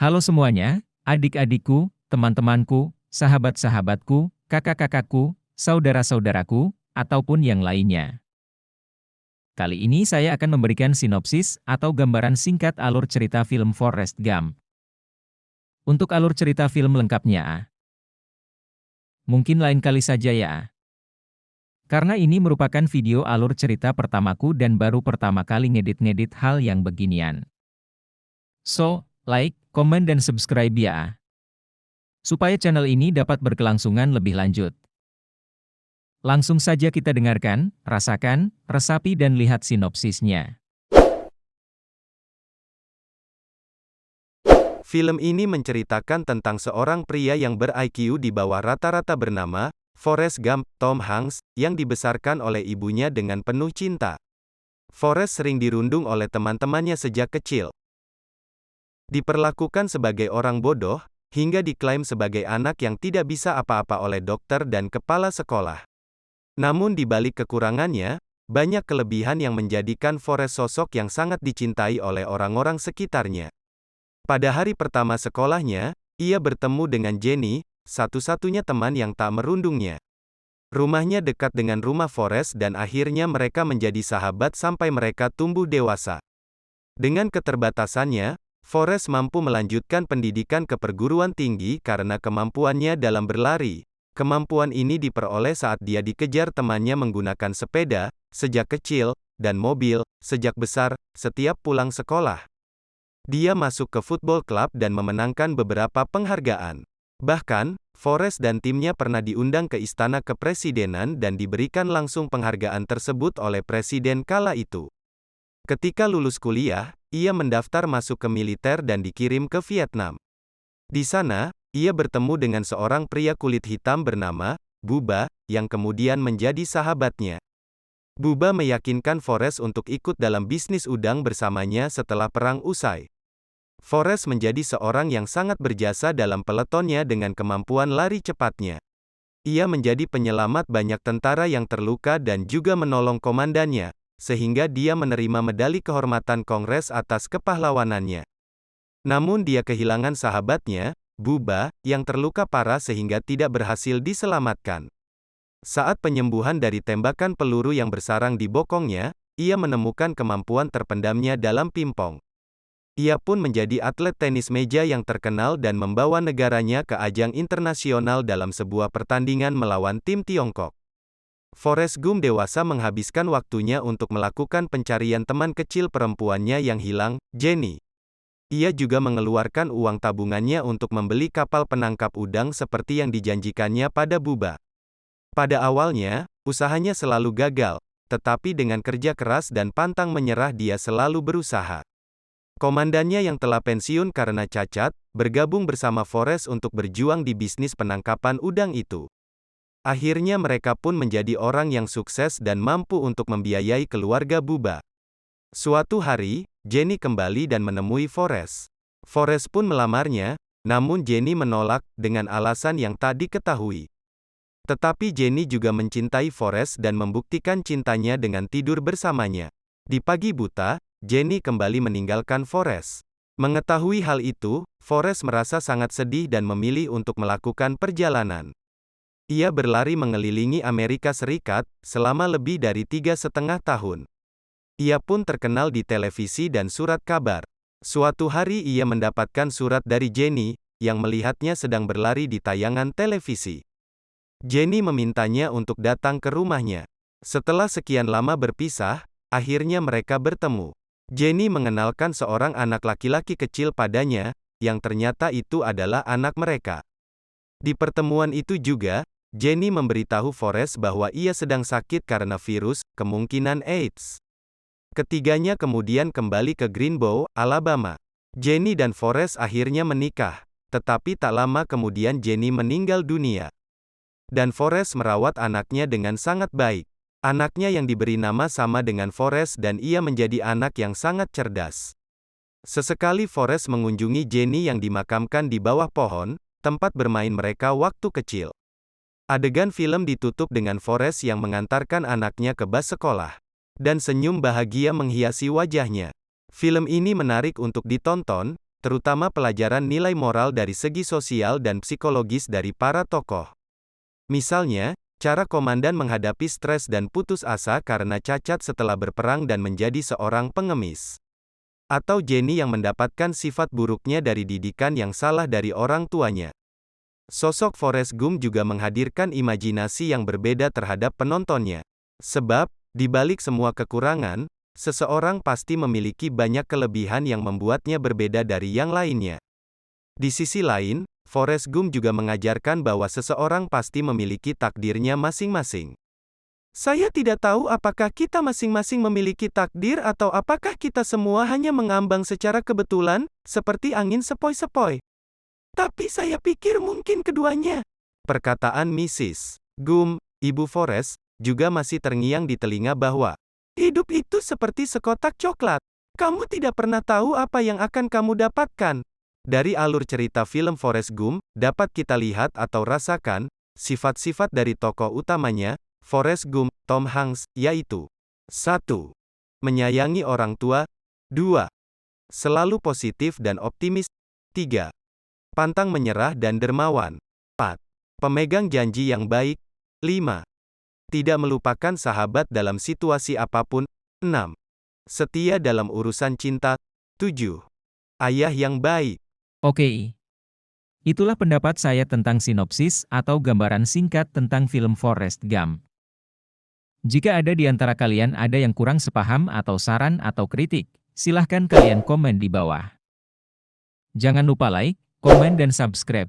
Halo semuanya, adik-adikku, teman-temanku, sahabat-sahabatku, kakak-kakakku, saudara-saudaraku, ataupun yang lainnya. Kali ini saya akan memberikan sinopsis atau gambaran singkat alur cerita film Forrest Gump. Untuk alur cerita film lengkapnya, mungkin lain kali saja ya. Karena ini merupakan video alur cerita pertamaku dan baru pertama kali ngedit-ngedit hal yang beginian. So, like, komen dan subscribe ya. Supaya channel ini dapat berkelangsungan lebih lanjut. Langsung saja kita dengarkan, rasakan, resapi dan lihat sinopsisnya. Film ini menceritakan tentang seorang pria yang ber-IQ di bawah rata-rata bernama Forrest Gump, Tom Hanks, yang dibesarkan oleh ibunya dengan penuh cinta. Forrest sering dirundung oleh teman-temannya sejak kecil. Diperlakukan sebagai orang bodoh, hingga diklaim sebagai anak yang tidak bisa apa-apa oleh dokter dan kepala sekolah. Namun di balik kekurangannya, banyak kelebihan yang menjadikan Forrest sosok yang sangat dicintai oleh orang-orang sekitarnya. Pada hari pertama sekolahnya, ia bertemu dengan Jenny, satu-satunya teman yang tak merundungnya. Rumahnya dekat dengan rumah Forrest dan akhirnya mereka menjadi sahabat sampai mereka tumbuh dewasa. Dengan keterbatasannya, Forrest mampu melanjutkan pendidikan ke perguruan tinggi karena kemampuannya dalam berlari. Kemampuan ini diperoleh saat dia dikejar temannya menggunakan sepeda, sejak kecil, dan mobil, sejak besar, setiap pulang sekolah. Dia masuk ke football club dan memenangkan beberapa penghargaan. Bahkan, Forrest dan timnya pernah diundang ke istana kepresidenan dan diberikan langsung penghargaan tersebut oleh presiden kala itu. Ketika lulus kuliah, ia mendaftar masuk ke militer dan dikirim ke Vietnam. Di sana, ia bertemu dengan seorang pria kulit hitam bernama Bubba, yang kemudian menjadi sahabatnya. Bubba meyakinkan Forrest untuk ikut dalam bisnis udang bersamanya setelah perang usai. Forrest menjadi seorang yang sangat berjasa dalam peletonnya dengan kemampuan lari cepatnya. Ia menjadi penyelamat banyak tentara yang terluka dan juga menolong komandannya, sehingga dia menerima medali kehormatan Kongres atas kepahlawanannya. Namun dia kehilangan sahabatnya, Bubba, yang terluka parah sehingga tidak berhasil diselamatkan. Saat penyembuhan dari tembakan peluru yang bersarang di bokongnya, ia menemukan kemampuan terpendamnya dalam pingpong. Ia pun menjadi atlet tenis meja yang terkenal dan membawa negaranya ke ajang internasional dalam sebuah pertandingan melawan tim Tiongkok. Forrest Gump dewasa menghabiskan waktunya untuk melakukan pencarian teman kecil perempuannya yang hilang, Jenny. Ia juga mengeluarkan uang tabungannya untuk membeli kapal penangkap udang seperti yang dijanjikannya pada Bubba. Pada awalnya, usahanya selalu gagal, tetapi dengan kerja keras dan pantang menyerah dia selalu berusaha. Komandannya yang telah pensiun karena cacat, bergabung bersama Forrest untuk berjuang di bisnis penangkapan udang itu. Akhirnya mereka pun menjadi orang yang sukses dan mampu untuk membiayai keluarga Bubba. Suatu hari, Jenny kembali dan menemui Forrest. Forrest pun melamarnya, namun Jenny menolak, dengan alasan yang tak diketahui. Tetapi Jenny juga mencintai Forrest dan membuktikan cintanya dengan tidur bersamanya. Di pagi buta, Jenny kembali meninggalkan Forrest. Mengetahui hal itu, Forrest merasa sangat sedih dan memilih untuk melakukan perjalanan. Ia berlari mengelilingi Amerika Serikat, selama lebih dari 3,5 tahun. Ia pun terkenal di televisi dan surat kabar. Suatu hari ia mendapatkan surat dari Jenny, yang melihatnya sedang berlari di tayangan televisi. Jenny memintanya untuk datang ke rumahnya. Setelah sekian lama berpisah, akhirnya mereka bertemu. Jenny mengenalkan seorang anak laki-laki kecil padanya, yang ternyata itu adalah anak mereka. Di pertemuan itu juga, Jenny memberitahu Forrest bahwa ia sedang sakit karena virus, kemungkinan AIDS. Ketiganya kemudian kembali ke Greenbow, Alabama. Jenny dan Forrest akhirnya menikah, tetapi tak lama kemudian Jenny meninggal dunia. Dan Forrest merawat anaknya dengan sangat baik. Anaknya yang diberi nama sama dengan Forrest dan ia menjadi anak yang sangat cerdas. Sesekali Forrest mengunjungi Jenny yang dimakamkan di bawah pohon, tempat bermain mereka waktu kecil. Adegan film ditutup dengan Forrest yang mengantarkan anaknya ke bus sekolah. Dan senyum bahagia menghiasi wajahnya. Film ini menarik untuk ditonton, terutama pelajaran nilai moral dari segi sosial dan psikologis dari para tokoh. Misalnya, cara komandan menghadapi stres dan putus asa karena cacat setelah berperang dan menjadi seorang pengemis. Atau Jenny yang mendapatkan sifat buruknya dari didikan yang salah dari orang tuanya. Sosok Forrest Gump juga menghadirkan imajinasi yang berbeda terhadap penontonnya. Sebab, di balik semua kekurangan, seseorang pasti memiliki banyak kelebihan yang membuatnya berbeda dari yang lainnya. Di sisi lain, Forrest Gump juga mengajarkan bahwa seseorang pasti memiliki takdirnya masing-masing. Saya tidak tahu apakah kita masing-masing memiliki takdir atau apakah kita semua hanya mengambang secara kebetulan, seperti angin sepoi-sepoi. Tapi saya pikir mungkin keduanya. Perkataan Mrs. Gump, Ibu Forrest, juga masih terngiang di telinga bahwa, hidup itu seperti sekotak coklat. Kamu tidak pernah tahu apa yang akan kamu dapatkan. Dari alur cerita film Forrest Gump, dapat kita lihat atau rasakan, sifat-sifat dari tokoh utamanya, Forrest Gump, Tom Hanks, yaitu 1. Menyayangi orang tua. 2. Selalu positif dan optimis. 3. Pantang menyerah dan dermawan. 4. Pemegang janji yang baik. 5. Tidak melupakan sahabat dalam situasi apapun. 6. Setia dalam urusan cinta. 7. Ayah yang baik. Oke. Itulah pendapat saya tentang sinopsis atau gambaran singkat tentang film Forrest Gump. Jika ada di antara kalian ada yang kurang sepaham atau saran atau kritik, silahkan kalian komen di bawah. Jangan lupa like, komen dan subscribe,